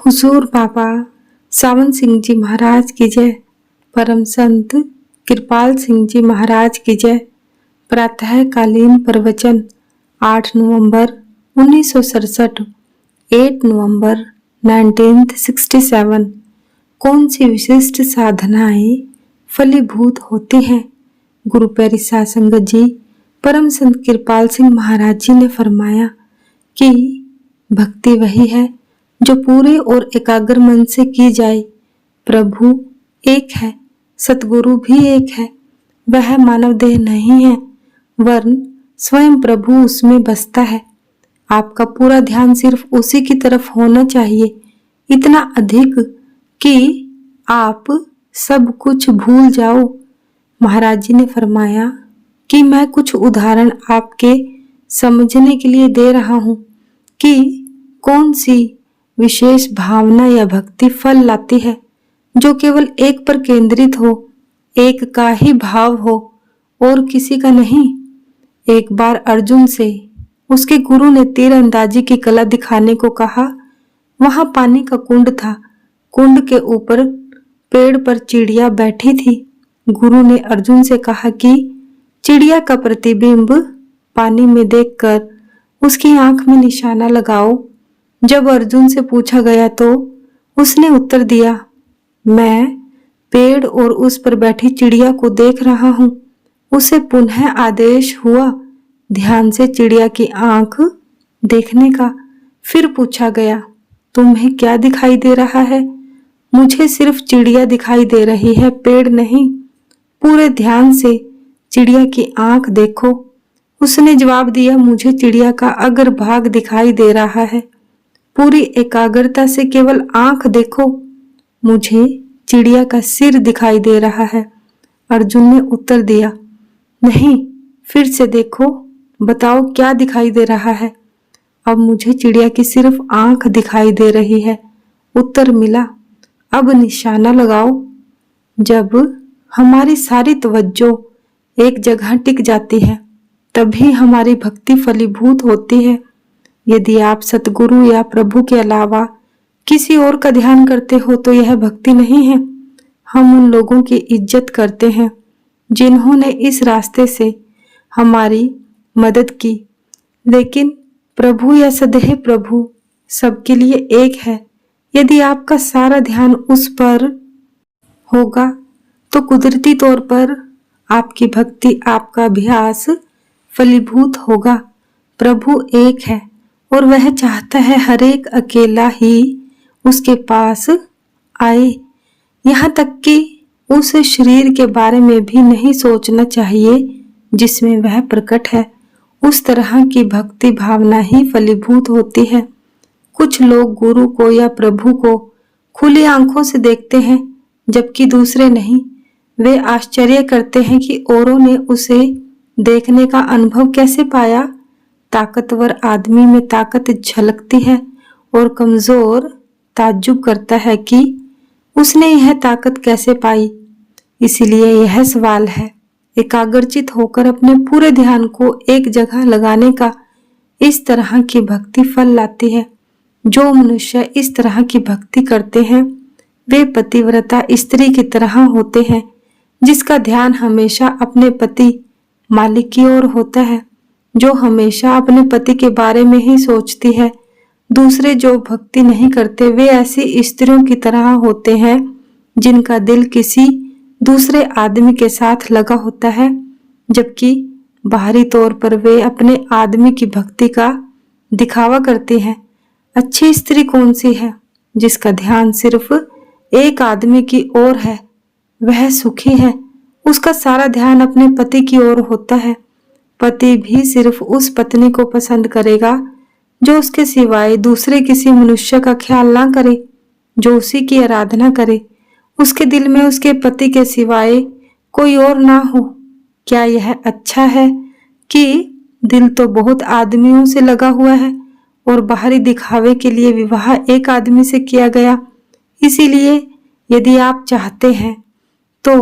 हुजूर बाबा सावन सिंह जी महाराज की जय। परम संत कृपाल सिंह जी महाराज की जय। प्रातःकालीन प्रवचन 8 नवंबर 1967, 8 नवंबर 1967। कौन सी विशिष्ट साधनाएं फलीभूत होती हैं? गुरु प्यारी साध संगत जी परम संत कृपाल सिंह महाराज जी ने फरमाया कि भक्ति वही है जो पूरे और एकाग्र मन से की जाए। प्रभु एक है, सतगुरु भी एक है। वह मानव देह नहीं है, वरन स्वयं प्रभु उसमें बसता है। आपका पूरा ध्यान सिर्फ उसी की तरफ होना चाहिए, इतना अधिक कि आप सब कुछ भूल जाओ। महाराज जी ने फरमाया कि मैं कुछ उदाहरण आपके समझने के लिए दे रहा हूं कि कौन सी विशेष भावना या भक्ति फल लाती है जो केवल एक पर केंद्रित हो, एक का ही भाव हो और किसी का नहीं। एक बार अर्जुन से उसके गुरु ने तीरंदाजी की कला दिखाने को कहा। वहां पानी का कुंड था। कुंड के ऊपर पेड़ पर चिड़िया बैठी थी। गुरु ने अर्जुन से कहा कि चिड़िया का प्रतिबिंब पानी में देखकर उसकी आंख में निशाना लगाओ। जब अर्जुन से पूछा गया तो उसने उत्तर दिया, मैं पेड़ और उस पर बैठी चिड़िया को देख रहा हूं। उसे पुनः आदेश हुआ ध्यान से चिड़िया की आंख देखने का। फिर पूछा गया, तुम्हें क्या दिखाई दे रहा है? मुझे सिर्फ चिड़िया दिखाई दे रही है, पेड़ नहीं। पूरे ध्यान से चिड़िया की आंख देखो। उसने जवाब दिया, मुझे चिड़िया का अग्रभाग दिखाई दे रहा है। पूरी एकाग्रता से केवल आंख देखो, मुझे चिड़िया का सिर दिखाई दे रहा है। अर्जुन ने उत्तर दिया, नहीं, फिर से देखो, बताओ क्या दिखाई दे रहा है? अब मुझे चिड़िया की सिर्फ आंख दिखाई दे रही है, उत्तर मिला। अब निशाना लगाओ। जब हमारी सारी तवज्जो एक जगह टिक जाती है तभी हमारी भक्ति फलीभूत होती है। यदि आप सतगुरु या प्रभु के अलावा किसी और का ध्यान करते हो तो यह भक्ति नहीं है। हम उन लोगों की इज्जत करते हैं जिन्होंने इस रास्ते से हमारी मदद की, लेकिन प्रभु या सदैव प्रभु सबके लिए एक है। यदि आपका सारा ध्यान उस पर होगा तो कुदरती तौर पर आपकी भक्ति, आपका अभ्यास फलीभूत होगा। प्रभु एक है और वह चाहता है हर एक अकेला ही उसके पास आए। यहाँ तक कि उस शरीर के बारे में भी नहीं सोचना चाहिए जिसमें वह प्रकट है। उस तरह की भक्ति भावना ही फलीभूत होती है। कुछ लोग गुरु को या प्रभु को खुली आंखों से देखते हैं जबकि दूसरे नहीं। वे आश्चर्य करते हैं कि औरों ने उसे देखने का अनुभव कैसे पाया। ताकतवर आदमी में ताकत झलकती है और कमजोर ताज्जुब करता है कि उसने यह ताकत कैसे पाई। इसीलिए यह सवाल है, एकाग्रचित होकर अपने पूरे ध्यान को एक जगह लगाने का। इस तरह की भक्ति फल लाती है। जो मनुष्य इस तरह की भक्ति करते हैं वे पतिव्रता स्त्री की तरह होते हैं जिसका ध्यान हमेशा अपने पति मालिक की ओर होता है, जो हमेशा अपने पति के बारे में ही सोचती है। दूसरे जो भक्ति नहीं करते वे ऐसी स्त्रियों की तरह होते हैं जिनका दिल किसी दूसरे आदमी के साथ लगा होता है, जबकि बाहरी तौर पर वे अपने आदमी की भक्ति का दिखावा करते हैं। अच्छी स्त्री कौन सी है? जिसका ध्यान सिर्फ एक आदमी की ओर है। वह सुखी है, उसका सारा ध्यान अपने पति की ओर होता है। पति भी सिर्फ उस पत्नी को पसंद करेगा जो उसके सिवाय दूसरे किसी मनुष्य का ख्याल ना करे, जो उसी की आराधना करे, उसके दिल में उसके पति के सिवाय कोई और ना हो। क्या यह अच्छा है कि दिल तो बहुत आदमियों से लगा हुआ है और बाहरी दिखावे के लिए विवाह एक आदमी से किया गया। इसीलिए यदि आप चाहते हैं तो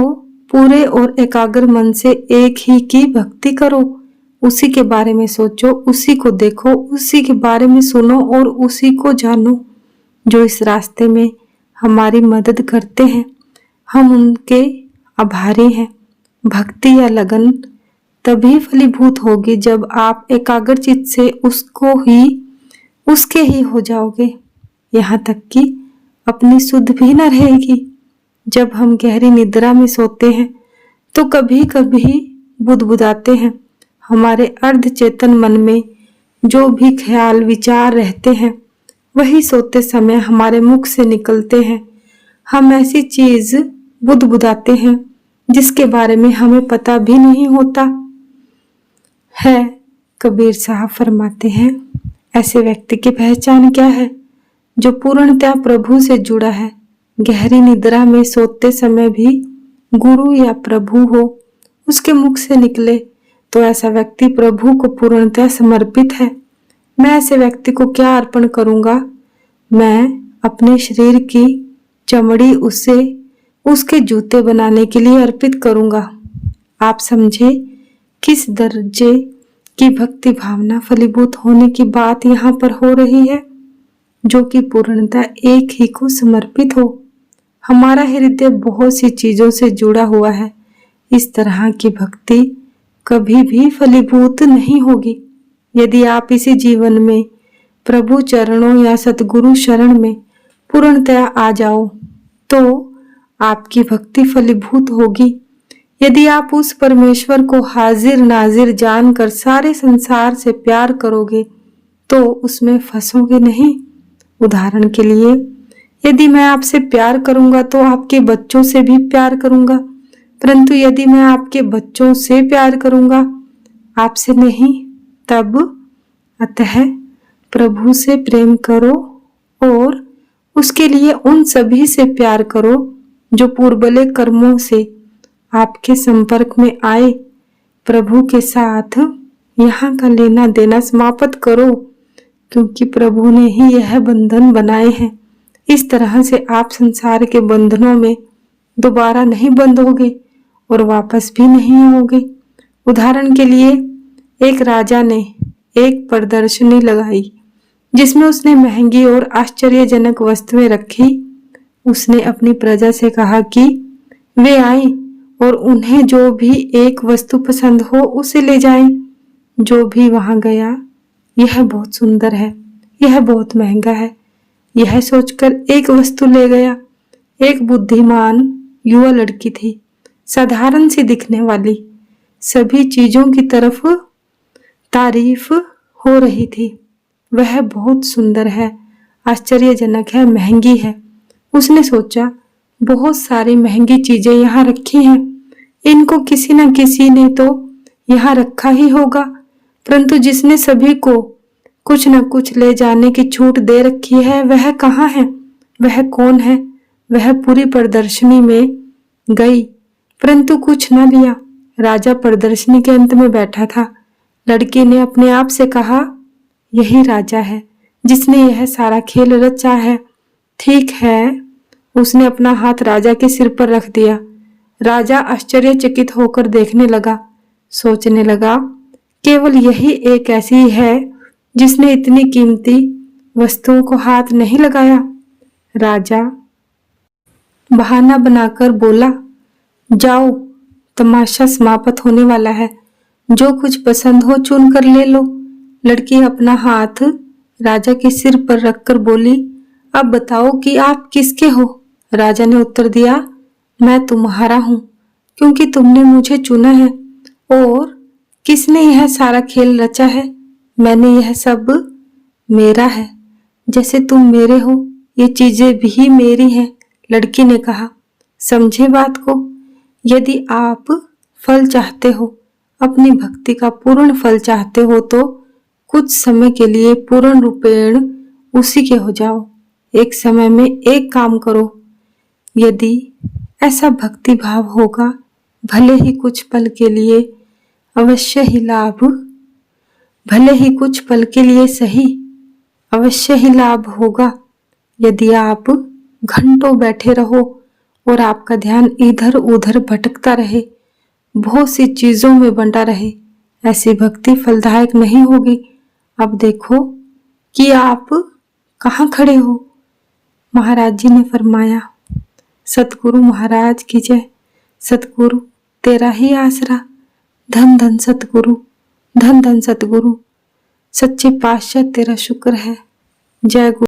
पूरे और एकाग्र मन से एक ही की भक्ति करो। उसी के बारे में सोचो, उसी को देखो, उसी के बारे में सुनो और उसी को जानो। जो इस रास्ते में हमारी मदद करते हैं। हम उनके आभारी हैं। भक्ति या लगन तभी फलीभूत होगी जब आप एकाग्रचित्त से उसके ही हो जाओगे, यहाँ तक कि अपनी सुध भी न रहेगी। जब हम गहरी निद्रा में सोते हैं तो कभी कभी बुदबुदाते हैं। हमारे अर्धचेतन मन में जो भी ख्याल विचार रहते हैं वही सोते समय हमारे मुख से निकलते हैं। हम ऐसी चीज बुदबुदाते हैं जिसके बारे में हमें पता भी नहीं होता है। कबीर साहब फरमाते हैं, ऐसे व्यक्ति की पहचान क्या है? जो पूर्णतया प्रभु से जुड़ा है। गहरी निद्रा में सोते समय भी गुरु या प्रभु हो उसके मुख से निकले तो ऐसा व्यक्ति प्रभु को पूर्णतया समर्पित है। मैं ऐसे व्यक्ति को क्या अर्पण करूंगा? मैं अपने शरीर की चमड़ी उसे उसके जूते बनाने के लिए अर्पित करूंगा। आप समझे किस दर्जे की भक्ति भावना फलीभूत होने की बात यहाँ पर हो रही है, जो कि पूर्णतः एक ही को समर्पित हो। हमारा हृदय बहुत सी चीजों से जुड़ा हुआ है। इस तरह की भक्ति कभी भी फलीभूत नहीं होगी। यदि आप इसी जीवन में प्रभु चरणों या सतगुरु शरण में पूर्णतया आ जाओ तो आपकी भक्ति फलीभूत होगी। यदि आप उस परमेश्वर को हाजिर नाजिर जानकर सारे संसार से प्यार करोगे तो उसमें फंसोगे नहीं। उदाहरण के लिए, यदि मैं आपसे प्यार करूंगा तो आपके बच्चों से भी प्यार करूंगा, परंतु यदि मैं आपके बच्चों से प्यार करूंगा आपसे नहीं, तब अतः प्रभु से प्रेम करो और उसके लिए उन सभी से प्यार करो जो पूर्वले कर्मों से आपके संपर्क में आए। प्रभु के साथ यहाँ का लेना देना समाप्त करो, क्योंकि प्रभु ने ही यह बंधन बनाए हैं। इस तरह से आप संसार के बंधनों में दोबारा नहीं बंधोगे और वापस भी नहीं आओगे। उदाहरण के लिए, एक राजा ने एक प्रदर्शनी लगाई जिसमें उसने महंगी और आश्चर्यजनक वस्तुएं रखी। उसने अपनी प्रजा से कहा कि वे आएं और उन्हें जो भी एक वस्तु पसंद हो उसे ले जाएं। जो भी वहां गया, यह बहुत सुंदर है, यह बहुत महंगा है, यह सोचकर एक वस्तु ले गया। एक बुद्धिमान युवा लड़की थी, साधारण सी दिखने वाली, सभी चीजों की तरफ तारीफ हो रही थी। वह बहुत सुंदर है, आश्चर्यजनक है, महंगी है। उसने सोचा, बहुत सारी महंगी चीजें यहाँ रखी हैं, इनको किसी न किसी ने तो यहाँ रखा ही होगा, परंतु जिसने सभी को कुछ न कुछ ले जाने की छूट दे रखी है वह कहाँ है? वह कौन है? वह पूरी प्रदर्शनी में गई परंतु कुछ न लिया। राजा प्रदर्शनी के अंत में बैठा था। लड़की ने अपने आप से कहा, यही राजा है जिसने यह सारा खेल रचा है। ठीक है। उसने अपना हाथ राजा के सिर पर रख दिया। राजा आश्चर्यचकित होकर देखने लगा, सोचने लगा, केवल यही एक ऐसी है जिसने इतनी कीमती वस्तुओं को हाथ नहीं लगाया। राजा बहाना बनाकर बोला, जाओ, तमाशा समाप्त होने वाला है, जो कुछ पसंद हो चुन कर ले लो। लड़की अपना हाथ राजा के सिर पर रखकर बोली, अब बताओ कि आप किसके हो? राजा ने उत्तर दिया, मैं तुम्हारा हूं, क्योंकि तुमने मुझे चुना है। और किसने यह सारा खेल रचा है? मैंने, यह सब मेरा है। जैसे तुम मेरे हो, ये चीजें भी मेरी हैं। लड़की ने कहा, समझे बात को? यदि आप फल चाहते हो, अपनी भक्ति का पूर्ण फल चाहते हो, तो कुछ समय के लिए पूर्ण रूपेण उसी के हो जाओ। एक समय में एक काम करो। यदि ऐसा भक्ति भाव होगा, भले ही कुछ पल के लिए अवश्य ही लाभ, भले ही कुछ पल के लिए सही, अवश्य ही लाभ होगा। यदि आप घंटों बैठे रहो और आपका ध्यान इधर उधर भटकता रहे, बहुत सी चीजों में बंटा रहे, ऐसी भक्ति फलदायक नहीं होगी। अब देखो कि आप कहाँ खड़े हो। महाराज जी ने फरमाया, सतगुरु महाराज की जय। सतगुरु तेरा ही आसरा, धन धन सतगुरु, धन धन सतगुरु, सच्चे पातशाह तेरा शुक्र है। जय गुरु।